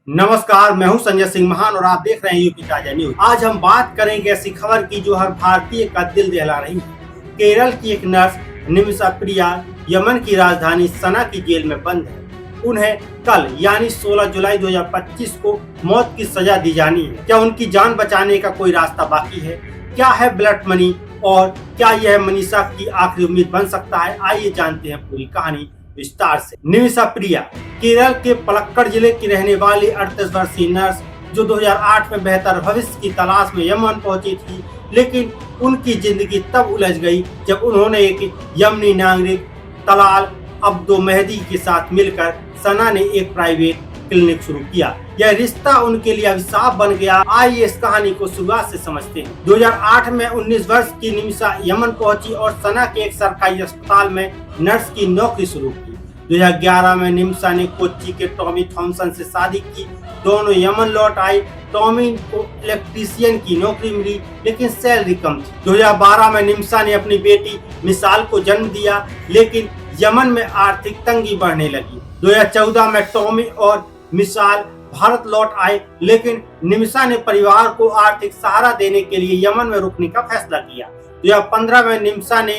नमस्कार, मैं हूं संजय सिंह महान और आप देख रहे हैं यूपी ताजा न्यूज। आज हम बात करेंगे ऐसी खबर की जो हर भारतीय का दिल दहला रही है। केरल की एक नर्स निमिषा प्रिया यमन की राजधानी सना की जेल में बंद है। उन्हें कल यानी 16 जुलाई 2025 को मौत की सजा दी जानी है। क्या उनकी जान बचाने का कोई रास्ता बाकी है? क्या है ब्लड मनी और क्या यह मनीषा की आखिरी उम्मीद बन सकता है? आइए जानते हैं पूरी कहानी विस्तार से। निमिषा प्रिया केरल के पलक्कड़ जिले की रहने वाली 38 वर्षीय नर्स जो 2008 में बेहतर भविष्य की तलाश में यमन पहुंची थी, लेकिन उनकी जिंदगी तब उलझ गई जब उन्होंने एक यमनी नागरिक तलाल अब्दो मेहदी के साथ मिलकर सना ने एक प्राइवेट क्लिनिक शुरू किया। यह रिश्ता उनके लिए अभिशाप बन गया। आइए इस कहानी को शुरुआत से समझते हैं। 2008 में 19 वर्ष की निमिषा यमन पहुंची और सना के एक सरकारी अस्पताल में नर्स की नौकरी शुरू की। 2011 में निमिषा ने कोच्चि के टॉमी थॉमसन से शादी की। दोनों यमन लौट आई। टॉमी को इलेक्ट्रीशियन की नौकरी मिली, लेकिन सैलरी कम थी। 2012 में निमिषा ने अपनी बेटी मिसाल को जन्म दिया, लेकिन यमन में आर्थिक तंगी बढ़ने लगी। 2014 में टॉमी और मिसाल भारत लौट आए, लेकिन निमिषा ने परिवार को आर्थिक सहारा देने के लिए यमन में रुकने का फैसला किया। 2015 में निमिषा ने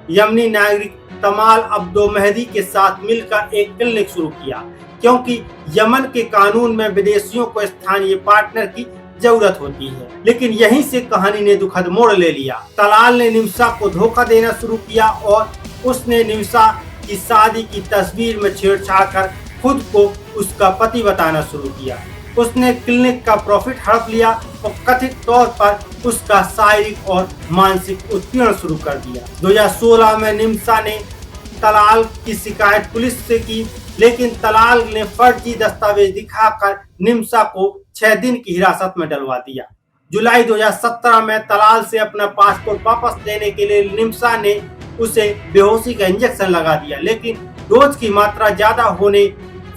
यमनी नागरिक तमाल अब्दो मेहदी के साथ मिलकर एक क्लिनिक शुरू किया, क्योंकि यमन के कानून में विदेशियों को स्थानीय पार्टनर की जरूरत होती है। लेकिन यहीं से कहानी ने दुखद मोड़ ले लिया। तलाल ने निमिषा को धोखा देना शुरू किया और उसने निमिषा की शादी की तस्वीर में छेड़छाड़ कर खुद को उसका पति बताना शुरू किया। उसने क्लिनिक का प्रॉफिट हड़प लिया और कथित तौर पर उसका शारीरिक और मानसिक उत्पीड़न शुरू कर दिया। 2016 में निमिषा ने तलाल की शिकायत पुलिस से की, लेकिन तलाल ने फर्जी दस्तावेज दिखाकर निमिषा को 6 दिन की हिरासत में डलवा दिया। जुलाई 2017 में तलाल से अपना पासपोर्ट वापस लेने के लिए निमिषा ने उसे बेहोशी का इंजेक्शन लगा दिया, लेकिन डोज की मात्रा ज्यादा होने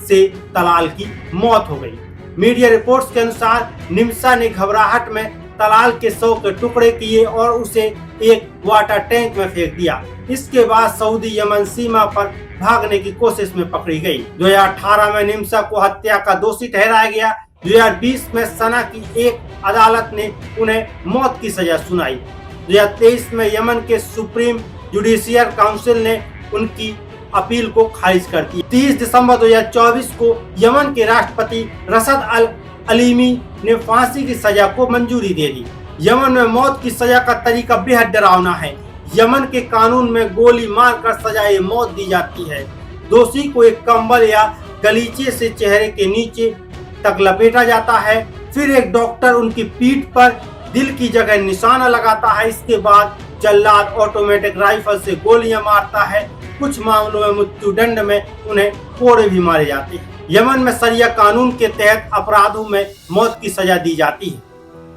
से तलाल की मौत हो गई। मीडिया रिपोर्ट्स के अनुसार निमिषा ने घबराहट में तलाल के शव के टुकड़े किए और उसे एक वाटर टैंक में फेंक दिया। इसके बाद सऊदी यमन सीमा पर भागने की कोशिश में पकड़ी गई। 2018 में निमिषा को हत्या का दोषी ठहराया गया। 2020 में सना की एक अदालत ने उन्हें मौत की सजा सुनाई। 2023 में यमन के सुप्रीम जुडिशियल काउंसिल ने उनकी अपील को खारिज कर दिया। 30 दिसंबर 2024 को यमन के राष्ट्रपति रशद अल अलीमी ने फांसी की सजा को मंजूरी दे दी। यमन में मौत की सजा का तरीका बेहद डरावना है। यमन के कानून में गोली मारकर सजाए मौत दी जाती है। दोषी को एक कंबल या गलीचे से चेहरे के नीचे तक लपेटा जाता है। फिर एक डॉक्टर उनकी पीठ पर दिल की जगह निशाना लगाता है। इसके बाद जल्लाद ऑटोमेटिक राइफल से गोलियां मारता है। कुछ मामलों में मृत्यु दंड में उन्हें कोड़े भी मारे जाते हैं। यमन में शरिया कानून के तहत अपराधों में मौत की सजा दी जाती है।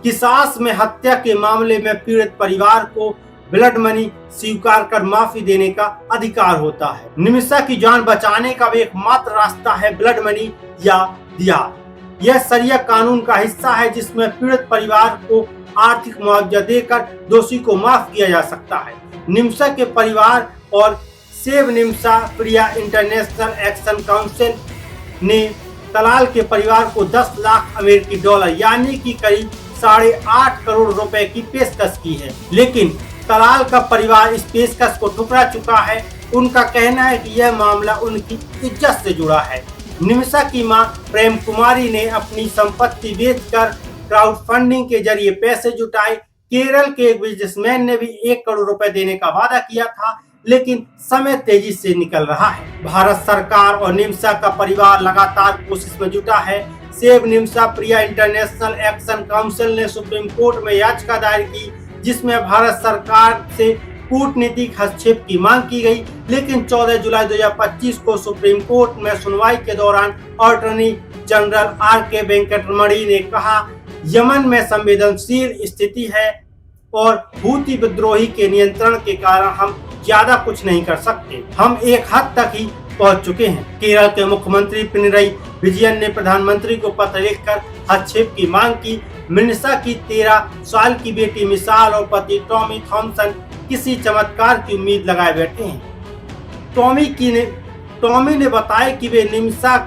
किसास में हत्या के मामले में पीड़ित परिवार को ब्लड मनी स्वीकार कर माफी देने का अधिकार होता है। निमिषा की जान बचाने का एकमात्र रास्ता है ब्लड मनी या दिया। यह शरिया कानून का हिस्सा है जिसमें पीड़ित परिवार को आर्थिक मुआवजा देकर दोषी को माफ किया जा सकता है। निमिषा के परिवार और सेव निमिषा प्रिया इंटरनेशनल एक्शन काउंसिल ने तलाल के परिवार को 10 लाख अमेरिकी डॉलर यानी कि करीब 8.5 करोड़ रुपए की पेशकश की है, लेकिन तलाल का परिवार इस पेशकश को ठुकरा चुका है। उनका कहना है कि यह मामला उनकी इज्जत से जुड़ा है। निमिषा की मां प्रेम कुमारी ने अपनी संपत्ति बेचकर क्राउड फंडिंग के जरिए पैसे जुटाए। केरल के एक बिजनेसमैन ने भी 1 करोड़ रुपए देने का वादा किया था, लेकिन समय तेजी से निकल रहा है। भारत सरकार और निमिषा का परिवार लगातार कोशिश में जुटा है। सेव निमिषा प्रिया इंटरनेशनल एक्शन काउंसिल ने सुप्रीम कोर्ट में याचिका दायर की, जिसमें भारत सरकार से कूटनीतिक हस्तक्षेप की मांग की गई, लेकिन 14 जुलाई 2025 को सुप्रीम कोर्ट में सुनवाई के दौरान अटॉर्नी जनरल R.K. वेंकटरमणी ने कहा, यमन में संवेदनशील स्थिति है और हूती विद्रोही के नियंत्रण के कारण हम ज्यादा कुछ नहीं कर सकते। हम एक हद तक ही पहुंच चुके हैं। केरल के मुख्यमंत्री पिनरई विजयन ने प्रधानमंत्री को पत्र लिखकर हस्तक्षेप की मांग की। निमिषा की 13 साल की बेटी मिसाल और पति टॉमी थॉमसन किसी चमत्कार की उम्मीद लगाए बैठे हैं। टॉमी ने बताया कि वे निमिषा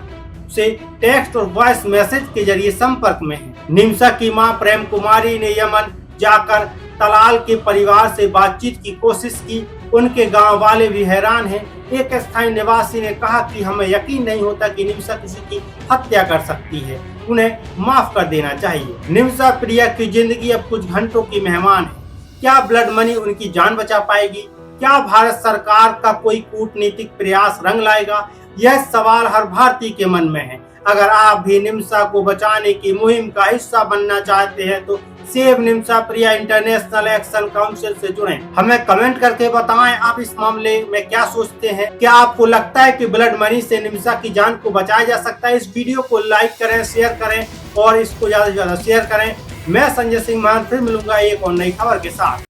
से टेक्स्ट और वॉइस मैसेज के जरिए संपर्क में है। निमिषा की मां प्रेम कुमारी ने यमन जाकर तलाल के परिवार से बातचीत की कोशिश की। उनके गांव वाले भी हैरान हैं। एक स्थानीय निवासी ने कहा कि हमें यकीन नहीं होता कि निमिषा किसी की हत्या कर सकती है, उन्हें माफ कर देना चाहिए। निमिषा प्रिया की जिंदगी अब कुछ घंटों की मेहमान है। क्या ब्लड मनी उनकी जान बचा पाएगी? क्या भारत सरकार का कोई कूटनीतिक प्रयास रंग लाएगा? यह सवाल हर भारतीय के मन में है। अगर आप भी निमिषा को बचाने की मुहिम का हिस्सा बनना चाहते हैं तो सेव निमिषा प्रिया इंटरनेशनल एक्शन काउंसिल से जुड़ें। हमें कमेंट करके बताएं आप इस मामले में क्या सोचते हैं। क्या आपको लगता है कि ब्लड मनी से निमिषा की जान को बचाया जा सकता है? इस वीडियो को लाइक करें, शेयर करें और इसको ज्यादा से ज्यादा शेयर करें। मैं संजय सिंह महान फिर मिलूंगा एक और नई खबर के साथ।